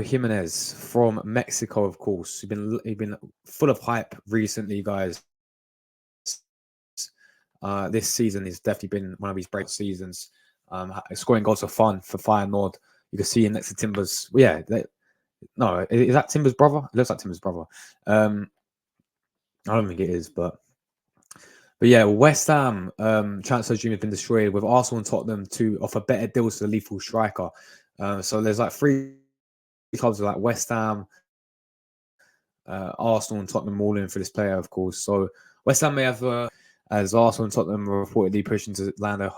Gimenez from Mexico, of course. He's been full of hype recently, guys. This season has definitely been one of his breakout seasons. Scoring goals for fun for Feyenoord. You can see him next to Timber's. Yeah, no, is that Timber's brother? It looks like Timber's brother. I don't think it is, but yeah, West Ham transfer dream has been destroyed with Arsenal and Tottenham to offer better deals to the lethal striker. So there's like three clubs like West Ham, Arsenal, and Tottenham all in for this player, of course. So West Ham may have, as Arsenal and Tottenham are reportedly pushing to land a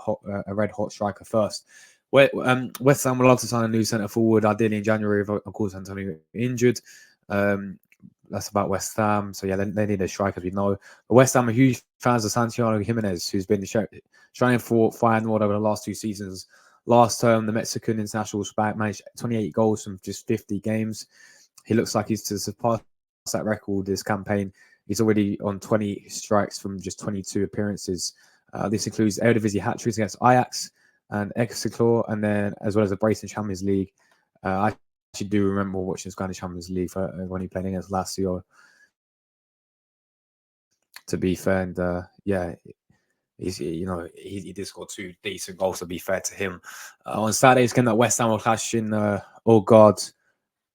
red hot striker first. West Ham would love to sign a new centre forward, ideally in January, if, of course, Antonio injured. That's about West Ham. So, yeah, they need a striker, as we know. But West Ham are huge fans of Santiago Gimenez, who's been shining for Feyenoord over the last 2 seasons. Last term, the Mexican international managed 28 goals from just 50 games. He looks like he's to surpass that record this campaign. He's already on 20 strikes from just 22 appearances. This includes Eredivisie hat-tricks against Ajax and Excelsior, and then as well as a brace in Champions League. I actually do remember watching this guy in the Champions League when he played against Lazio. To be fair, and yeah, he did score 2 decent goals. To be fair to him, on Saturday's game that West Ham will clash in God,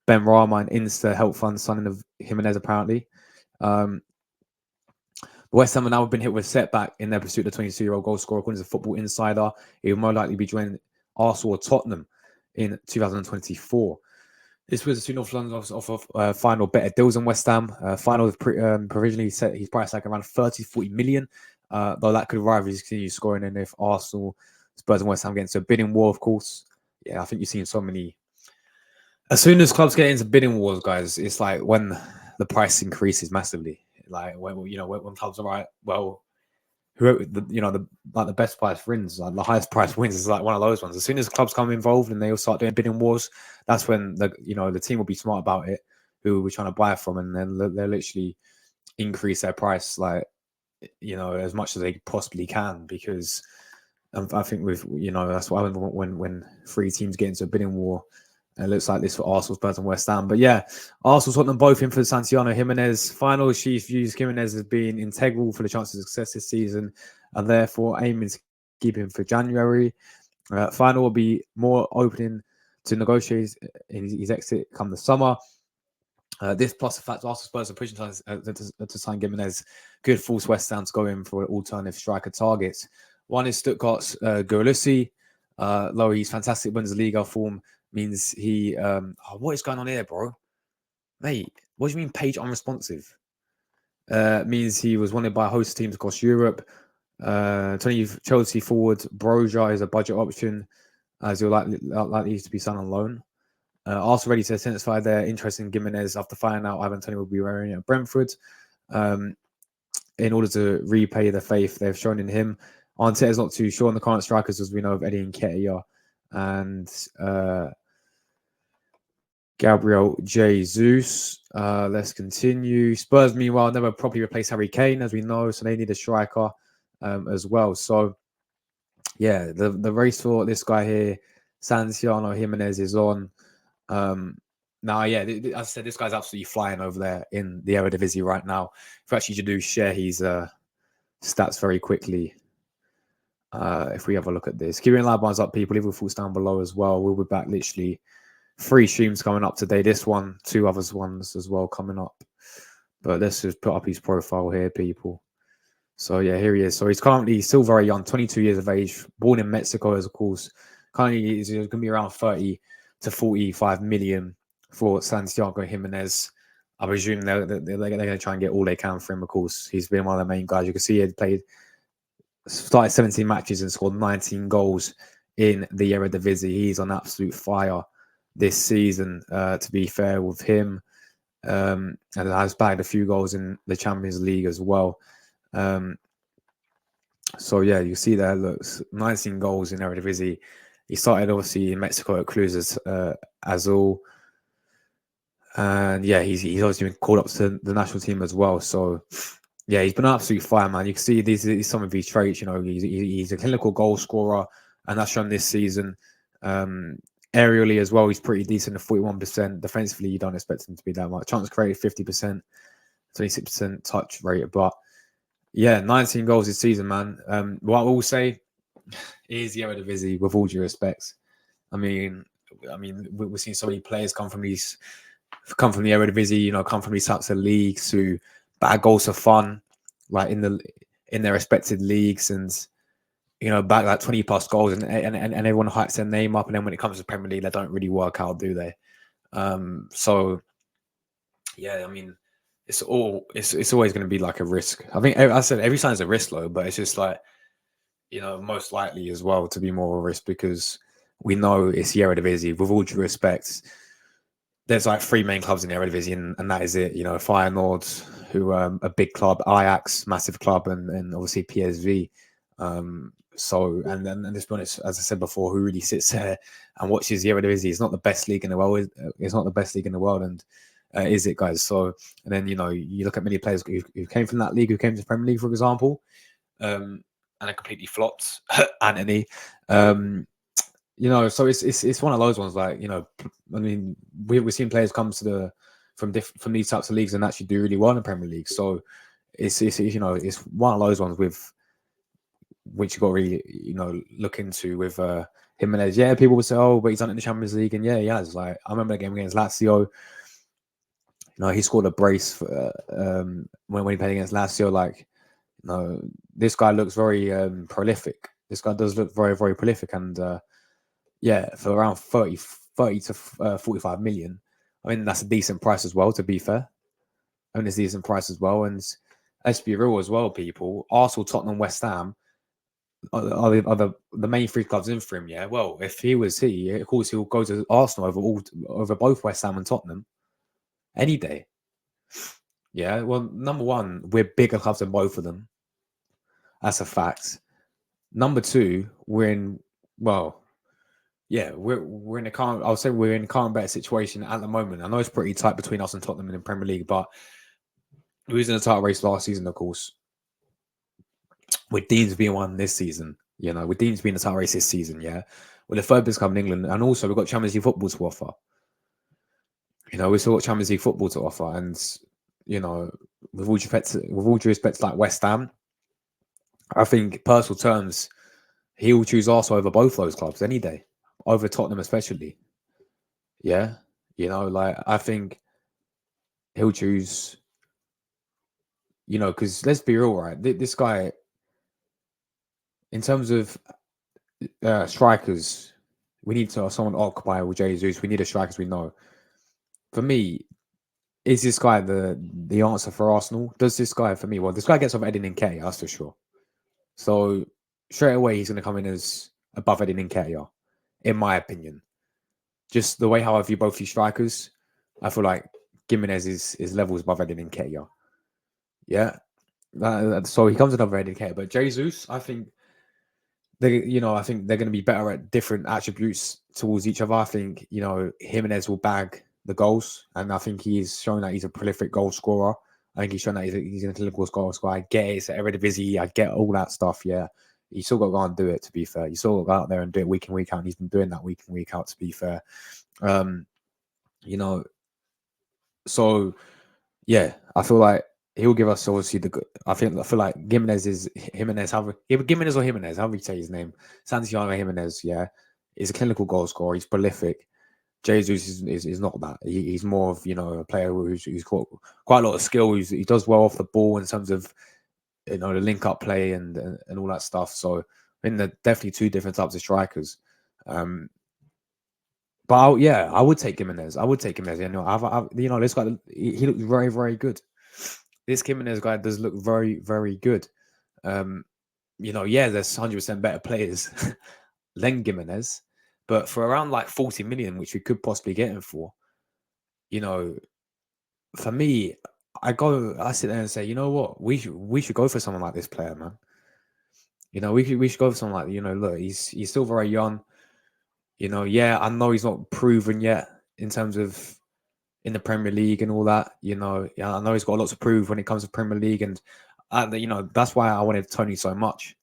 Ben Rama and Insta help fund signing of Gimenez apparently. West Ham have now been hit with a setback in their pursuit of the 22-year-old goal scorer. According to Football Insider, he will more likely be joining Arsenal or Tottenham in 2024. This was a $2 off of final better deals on West Ham. Final provisionally set his price like around 30-40 million, though that could rival his continued scoring. And if Arsenal, Spurs, and West Ham get into a bidding war, of course, yeah, I think you've seen so many. As soon as clubs get into bidding wars, guys, it's like when the price increases massively. Like when clubs are right, well, whoever the best price wins, like the highest price wins is like one of those ones. As soon as clubs come involved and they all start doing bidding wars, that's when the team will be smart about it, who we're trying to buy from, and then they'll literally increase their price as much as they possibly can, because I think that's what happens when 3 teams get into a bidding war. It looks like this for Arsenal, Spurs, and West Ham. But yeah, Arsenal want them both in for Santiago Gimenez. Final chief views Gimenez as being integral for the chances of success this season, and therefore aiming to keep him for January. Final will be more open to negotiate his exit come the summer. This plus the fact Arsenal Spurs are pushing to sign Gimenez could force West Ham to go in for alternative striker targets. One is Stuttgart's Guarulhos. Though he's fantastic Bundesliga form, means he what is going on here, bro? Mate, what do you mean page unresponsive? Means he was wanted by host teams across Europe. 20 Chelsea forward Broja is a budget option, as he'll likely to be signed on loan. Also ready to intensify their interest in Gimenez after finding out Ivan Toney will be wearing at Brentford, in order to repay the faith they've shown in him. Arteta's not too sure on the current strikers, as we know of Eddie Nketiah and Gabriel Jesus. Let's continue. Spurs, meanwhile, never properly replaced Harry Kane, as we know, so they need a striker as well. So, yeah, the race for this guy here, Santiago Gimenez, is on. Now, yeah, as I said, this guy's absolutely flying over there in the Eredivisie right now. If actually you do share his stats very quickly. If we have a look at this, Kieran Laban's up, people. Liverpool falls down below as well. We'll be back literally 3 streams coming up today. This one, 2 others ones as well coming up. But let's just put up his profile here, people. So yeah, here he is. So he's currently still very young, 22 years of age, born in Mexico, as of course. Currently, he's going to be around 30 to 45 million for Santiago Gimenez. I presume they're going to try and get all they can for him. Of course, he's been one of the main guys. You can see he started 17 matches and scored 19 goals in the Eredivisie. He's on absolute fire this season, to be fair with him. And has bagged a few goals in the Champions League as well. So yeah, you see there, looks 19 goals in Eredivisie. He started obviously in Mexico at Cruz Azul. And yeah, he's obviously been called up to the national team as well. So yeah, he's been an absolute fire, man. You can see these are some of his traits. He's a clinical goal scorer, and that's shown this season. Aerially as well, he's pretty decent at 41%. Defensively, you don't expect him to be that much. Chance created 50%, 26% touch rate. But yeah, 19 goals this season, man. What I will say is the Eredivisie, with all due respects. I mean, we've seen so many players come from the Eredivisie, come from these types of leagues who bag goals for fun, like in their respected leagues, and back like 20 plus goals, and everyone hypes their name up, and then when it comes to Premier League, they don't really work out, do they? So yeah, I mean, it's always going to be like a risk. I think I said every sign's a risk, though, but it's just like, most likely as well to be more of a risk because we know it's the Eredivisie. With all due respect, there's like 3 main clubs in the Eredivisie, and that is it. Feyenoord, who a big club, Ajax, massive club, and obviously PSV. So and let's be honest, as I said before, who really sits there and watches the Eredivisie? It's not the best league in the world. It's not the best league in the world, and is it, guys? So and then you look at many players who came from that league, who came to the Premier League, for example, and it completely flopped. Anthony, so it's one of those ones. Like I mean, we've seen players come to from these types of leagues and actually do really well in the Premier League. So it's one of those ones with which you got to really look into with Gimenez. Yeah, people would say, oh, but he's done it in the Champions League, and yeah, he has. Like I remember the game against Lazio. He scored a brace for, when he played against Lazio. Like, this guy looks very prolific. This guy does look very, very prolific, and yeah, for around 30 to 45 million. I mean, that's a decent price as well, to be fair. I mean, it's a decent price as well. And let's be real as well, people. Arsenal, Tottenham, West Ham are the main 3 clubs in for him, yeah? Well, if he was of course, he'll go to Arsenal over both West Ham and Tottenham any day. Yeah, well, number one, we're bigger clubs than both of them. That's a fact. Number 2, we're in a calm. I'll say we're in a calm, better situation at the moment. I know it's pretty tight between us and Tottenham in the Premier League, but we was in the title race last season, of course. We're deemed to be one this season. We're deemed to be in the title race this season. Yeah, we're the 3rd best club in England, and also we've got Champions League football to offer. We still got Champions League football to offer, and with all due respect, like West Ham, I think personal terms, he will choose Arsenal over both those clubs any day, over Tottenham especially. Yeah, like I think he'll choose. Because let's be real, right? This guy, in terms of strikers, we need someone to occupy with Jesus. We need a striker, as we know. For me, is this guy the answer for Arsenal? Does this guy, for me, this guy gets off Edin Nketiah, that's for sure. So straight away, he's going to come in as above Edin Nketiah, in my opinion. Just the way how I view both these strikers, I feel like Gimenez is levels above Edin Nketiah. Yeah. So he comes in over Edin Nketiah, but Jesus, I think they're going to be better at different attributes towards each other. I think Gimenez will bag the goals, and I think he's shown that he's a prolific goal scorer. I think he's shown that he's an clinical goal scorer. I get it, it's Eredivisie, I get all that stuff. Yeah, you still got to go and do it. To be fair, you still got to go out there and do it week in, week out. And he's been doing that week in, week out. To be fair, so yeah, I feel like he'll give us obviously the good. I feel like Gimenez, however you say his name, Santiago Gimenez, yeah, is a clinical goal scorer. He's prolific. Jesus is not that. He's more of a player who's got quite a lot of skill. He does well off the ball in terms of the link up play and all that stuff. So I think they're definitely 2 different types of strikers. But I would take Gimenez. This guy, he looks very, very good. This Gimenez guy does look very, very good. There's 100% better players than Gimenez, but for around like 40 million, which we could possibly get him for, for me, I sit there and say, you know what, we should go for someone like this player, man. We should go for someone like, look, he's still very young. I know he's not proven yet in terms of in the Premier League and all that. I know he's got a lot to prove when it comes to Premier League, and that's why I wanted Tony so much,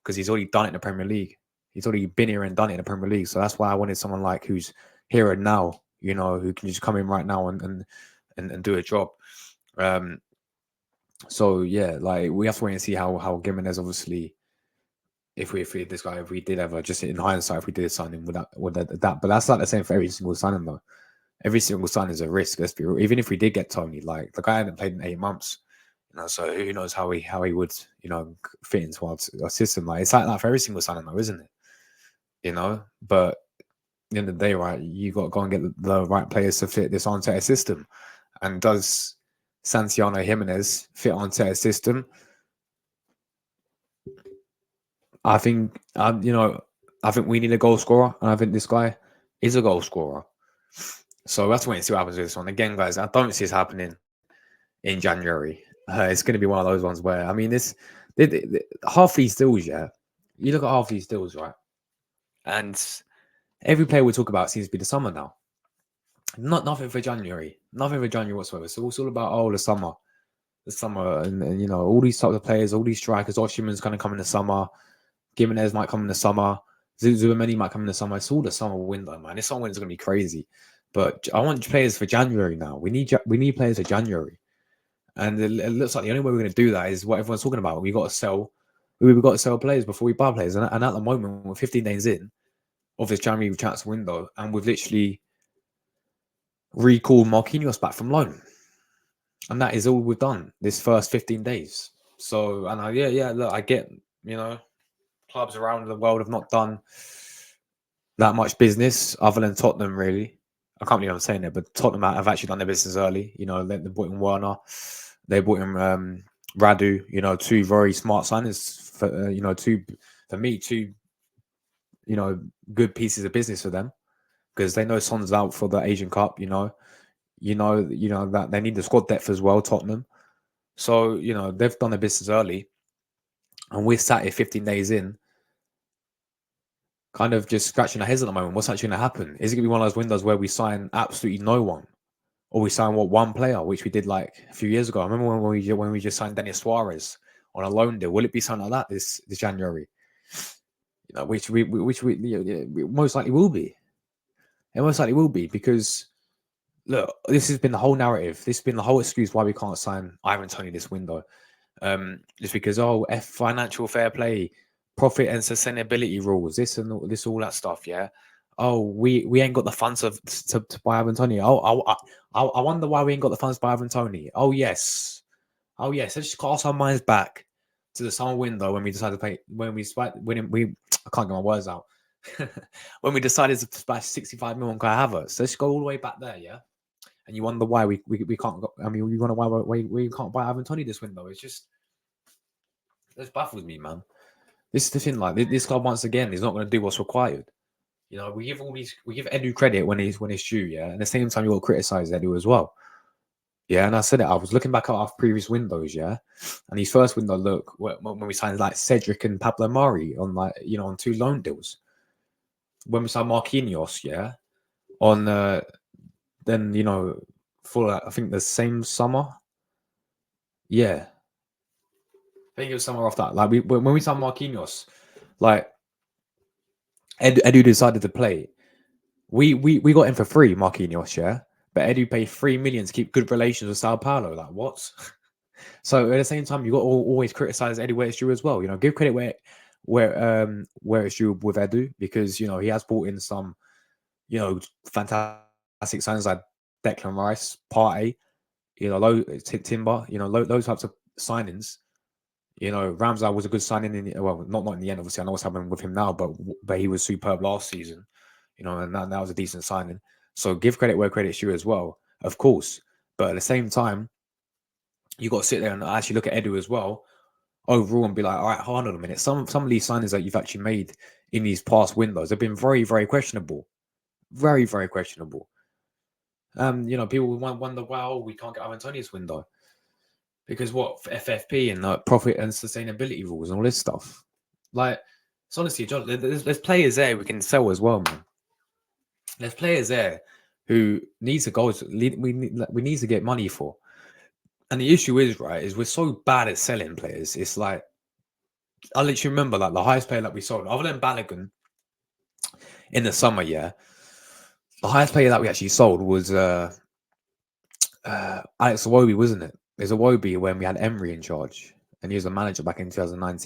because he's already done it in the Premier League. He's already been here and done it in the Premier League. So that's why I wanted someone like who's here and now, you know, who can just come in right now and do a job. So yeah, like we have to wait and see how Gimenez obviously, if we did ever, just in hindsight, if we did sign him with that, but that's not the same for every single signing though. Every single signing is a risk. Let's be real. Even if we did get Tony, like the guy hadn't played in 8 months, you know, so who knows how he would, you know, fit into our system. Like it's like that for every single signing though, isn't it? You know, but at the end of the day, right, you got to go and get the right players to fit this Arteta system. And does Santiago Gimenez fit Arteta's system? I think, you know, I think we need a goal scorer, and I think this guy is a goal scorer. So let's wait and see what happens with this one. Again, guys, I don't see this happening in January. It's going to be one of those ones where, I mean, half these deals, yeah, you look at half these deals, right, and every player we talk about seems to be the summer now. Nothing for January, nothing for January whatsoever. So it's all about the summer, and you know, all these types of players, all these strikers. Oshiman's going to come in the summer. Gimenez might come in the summer. Zubameni might come in the summer. It's all the summer window, man. This summer window is going to be crazy. But I want players for January now. We need players for January, and it looks like the only way we're going to do that is what everyone's talking about. We got to sell. We've got to sell players before we buy players, and at the moment we're 15 days in of this January transfer window, and we've literally recalled Marquinhos back from loan, and that is all we've done this first 15 days. So, and look, I get, you know, clubs around the world have not done that much business other than Tottenham, really. I can't believe I'm saying it, but Tottenham have actually done their business early. You know, they bought in Werner, they bought in Radu. You know, two very smart signings for two good pieces of business for them, because they know Son's out for the Asian Cup. You know that they need the squad depth as well, Tottenham. So you know they've done their business early, and we're sat here 15 days in, kind of just scratching our heads at the moment. What's actually going to happen? Is it going to be one of those windows where we sign absolutely no one, or we sign one player, which we did like a few years ago? I remember when we just signed Denis Suarez on a loan deal. Will it be something like that this January? You know, which we most likely will be. It most likely will be, because look, this has been the whole narrative. This has been the whole excuse why we can't sign Ivan Toney this window. Just because financial fair play, profit and sustainability rules, this and this, all that stuff. Yeah. Oh, we ain't got the funds to buy Ivan Toney. I wonder why we ain't got the funds to buy Ivan Toney. Oh yes. Let's just cast our minds back to the summer window when we decided to pay. When we I can't get my words out. When we decided to splash 65 million on Kai Havertz. Let's go all the way back there. Yeah. And you wonder why we can't go. I mean, you wonder why we can't buy Ivan Toney this window. It baffles me, man. This is the thing. Like this club, once again, is not going to do what's required. You know, we give Edu credit when it's due. Yeah, and at the same time, you got to criticize Edu as well. Yeah, and I said it. I was looking back at our previous windows. Yeah, and his first window, look, when we signed like Cedric and Pablo Mari on on 2 loan deals. When we signed Marquinhos, yeah, on then for I think the same summer. Yeah, I think it was summer after that. Like when we signed Marquinhos, like Edu decided to play. We got him for free, Marquinhos, yeah. But Edu paid 3 million to keep good relations with Sao Paulo. Like what? So at the same time, you got to always criticize Edu where it's due as well. You know, give credit where it's due with Edu, because he has brought in some fantastic signs like Declan Rice, Partey, Timber, those types of signings. Ramsdale was a good signing not in the end. Obviously, I know what's happening with him now, but he was superb last season. And that was a decent signing. So give credit where credit's due as well, of course. But at the same time, you got to sit there and actually look at Edu as well overall and be like, all right, hold on a minute. Some of these signings that you've actually made in these past windows have been very, very questionable. Very, very questionable. People wonder, wow, we can't get Ivan Toney's window. Because what, for FFP and profit and sustainability rules and all this stuff. Like, it's honestly, John, there's players there we can sell as well, man. There's players there who needs to go. We need to get money for. And the issue is, right, is we're so bad at selling players. It's like, I literally remember like the highest player that we sold, other than Balogun, in the summer, yeah, the highest player that we actually sold was Alex Iwobi, wasn't it? It was Iwobi when we had Emery in charge, and he was the manager back in 2019.